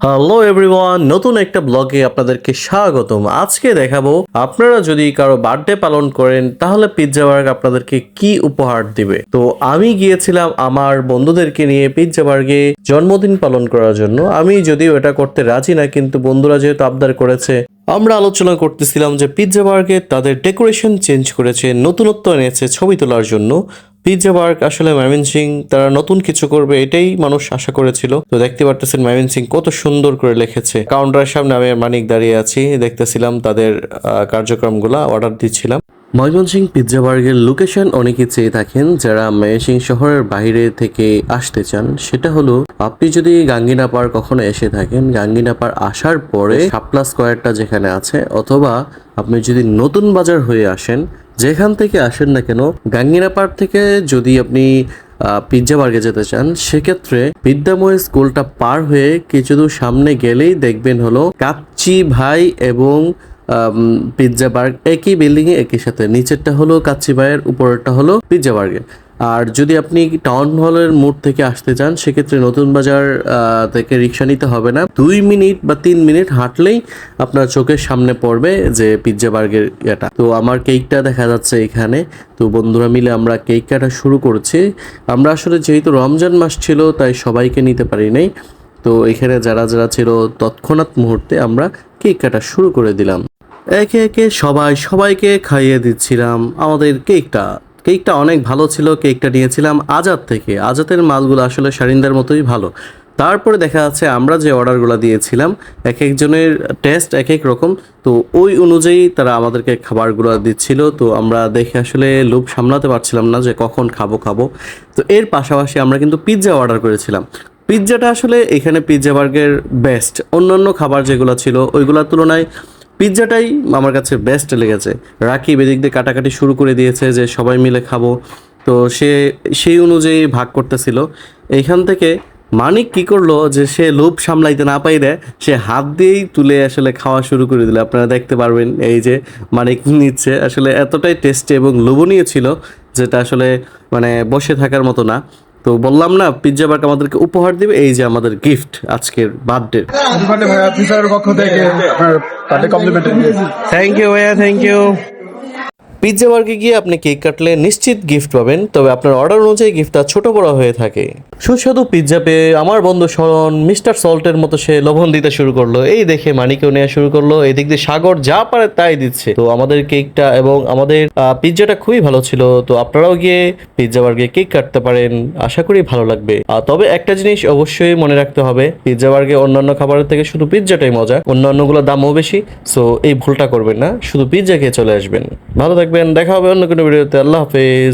Hello everyone, নতুন একটা ব্লগে আপনাদেরকে স্বাগতম। আজকে দেখাবো আপনারা যদি কারো বার্থডে পালন করেন তাহলে পিৎজা বার্গ আপনাদেরকে কি উপহার দিবে। তো আমি গিয়েছিলাম আমার বন্ধুদেরকে নিয়ে পিৎজা বার্গে জন্মদিন পালন করার জন্য। আমি যদিও এটা করতে রাজি না, কিন্তু বন্ধুরা যেহেতু আবদার করেছে, আমরা আলোচনা করতেছিলাম যে পিৎজা বার্গে তাদের ডেকোরেশন চেঞ্জ করেছে, নতুনত্ব এনেছে ছবি তোলার জন্য। পিৎজা বার্গ আসলে ময়মনসিং তারা নতুন কিছু করবে এটাই মানুষ আশা করেছিল। তো দেখতে পারতেছেন ময়মনসিং কত সুন্দর করে লিখেছে। কাউন্টারের সামনে আমি আর মানিক দাঁড়িয়ে আছি, দেখতেছিলাম তাদের কার্যক্রমগুলা, অর্ডার দিচ্ছিলাম। ময়মনসিং পিৎজা বার্গের লোকেশন অনেকে চেয়ে থাকেন যারা ময়মনসিং শহরের বাইরে থেকে আসতে চান। সেটা হলো, আপনি যদি গাঙ্গিনাপাড় কখনো এসে থাকেন, গাঙ্গিনাপাড় আসার পরে শাপলা স্কয়ারটা যেখানে আছে, অথবা আপনি যদি নতুন বাজার হয়ে আসেন, যেখান থেকে আসেন না কেন, গাঙ্গিনাপাড় থেকে যদি আপনি পিৎজা বার্গে যেতে চান, সেক্ষেত্রে বিদ্যাময় স্কুলটা পার হয়ে কিছু দূর সামনে গেলেই দেখবেন হলো কাচ্চি ভাই এবং পিৎজা বার্গ একই বিল্ডিং এ একই সাথে। নিচেরটা হলো কাচ্চি ভাইয়ের, উপরেরটা হলো পিৎজা বার্গে। আর যদি আপনি টাউন হলের মোড় থেকে আসতে চান, সেক্ষেত্রে নতুন বাজার থেকে রিক্সা নিতে হবে না, 2 মিনিট বা 3 মিনিট হাঁটলেই আপনার চোখের সামনে পড়বে যে পিৎজা বার্গের এটা। তো আমার কেকটা দেখা যাচ্ছে এখানে। তো বন্ধুরা মিলে আমরা কেক কাটা শুরু করছি। আমরা আসলে যেহেতু রমজান মাস ছিল তাই সবাইকে নিতে পারি নাই। তো এখানে যারা যারা ছিল তৎক্ষণাৎ মুহূর্তে আমরা কেক কাটা শুরু করে দিলাম। একে একে সবাইকে খাইয়ে দিচ্ছিলাম আমাদের কেকটা অনেক ভালো ছিল। কেকটা নিয়েছিলাম আজাদ থেকে। আজাদের মালগুলো আসলে শারিন্দার মতোই ভালো। তারপরে দেখা যাচ্ছে আমরা যে অর্ডারগুলো দিয়েছিলাম, এক একজনের টেস্ট এক এক রকম। তো ওই অনুযায়ী তারা আমাদেরকে খাবারগুলো দিচ্ছিল। তো আমরা দেখে আসলে লোভ সামলাতে পারছিলাম না যে কখন খাবো। তো এর পাশাপাশি আমরা কিন্তু পিৎজা অর্ডার করেছিলাম। পিৎজাটা আসলে এখানে পিৎজা বার্গের বেস্ট। অন্যান্য খাবার যেগুলো ছিল ওইগুলোর তুলনায় পিৎজাটাই আমার কাছে বেস্ট লেগেছে। রাকিব এদিক দিয়ে কাটাকাটি শুরু করে দিয়েছে যে সবাই মিলে খাবো। তো সেই অনুযায়ী ভাগ করতেছিল। এইখান থেকে মানিক কি করলো যে সে লোভ সামলাইতে না পাইলে সে হাত দিয়েই তুলে আসলে খাওয়া শুরু করে দিল। আপনারা দেখতে পারবেন এই যে মানিক নিচ্ছে। আসলে এতটাই টেস্টি এবং লোভনীয় ছিল যেটা আসলে মানে বসে থাকার মতো না। তো বললাম না, পিৎজা বার্গ আমাদেরকে উপহার দিবে, এই যে আমাদের গিফট আজকের বার্থডে। ভাইয়া পিজার পক্ষ থেকে আপনার বার্থডে কমপ্লিমেন্টারি দিয়েছি। থ্যাংক ইউ ভাইয়া, থ্যাংক ইউ। পিৎজা বার্গে গিয়ে আপনি কেক কাটলে নিশ্চিত গিফট পাবেন, তবে আপনার অর্ডার অনুযায়ী গিফটটা ছোট বড় হয়ে থাকে। সুস্বাদু পিৎজা পেয়ে আমার বন্ধু শরণ মিস্টার সল্টের মতো সে লবণ দিতে শুরু করলো। এই দেখে মানিকেও নেওয়া শুরু করলো। এই দিক দিয়ে সাগর যা পারে তাই দিচ্ছে। তো আমাদের কেকটা এবং আমাদের পিৎজাটা খুবই ভালো ছিল। তো আপনারাও গিয়ে পিৎজা বার্গে কেক কাটতে পারেন, আশা করি ভালো লাগবে। তবে একটা জিনিস অবশ্যই মনে রাখতে হবে, পিৎজা বার্গে অন্যান্য খাবারের থেকে শুধু পিৎজাটাই মজা, অন্যান্যগুলোর দামও বেশি। সো এই ভুলটা করবেন না, শুধু পিৎজা খেয়ে চলে আসবেন। ভালো থাকবেন, দেখা হবে অন্য কোনো ভিডিওতে। আল্লাহ হাফেজ।